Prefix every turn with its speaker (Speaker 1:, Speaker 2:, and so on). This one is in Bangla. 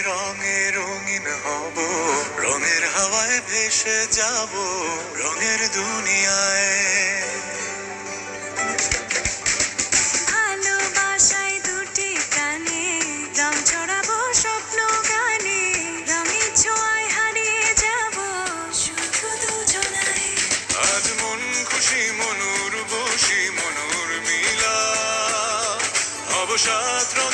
Speaker 1: রঙে রঙিন হব, রঙের হাওয়ায় ভেসে যাব রঙের দুনিয়ায়।
Speaker 2: ভালোবাসায় দুটি প্রাণে রং ছড়াবো স্বপ্ন গানে, রঙের ছোঁয়ায় হারিয়ে যাব শুধু দুজনায়।
Speaker 1: আজ মন খুশি মনুর বসি মনুর মিলা, হব সাত রঙে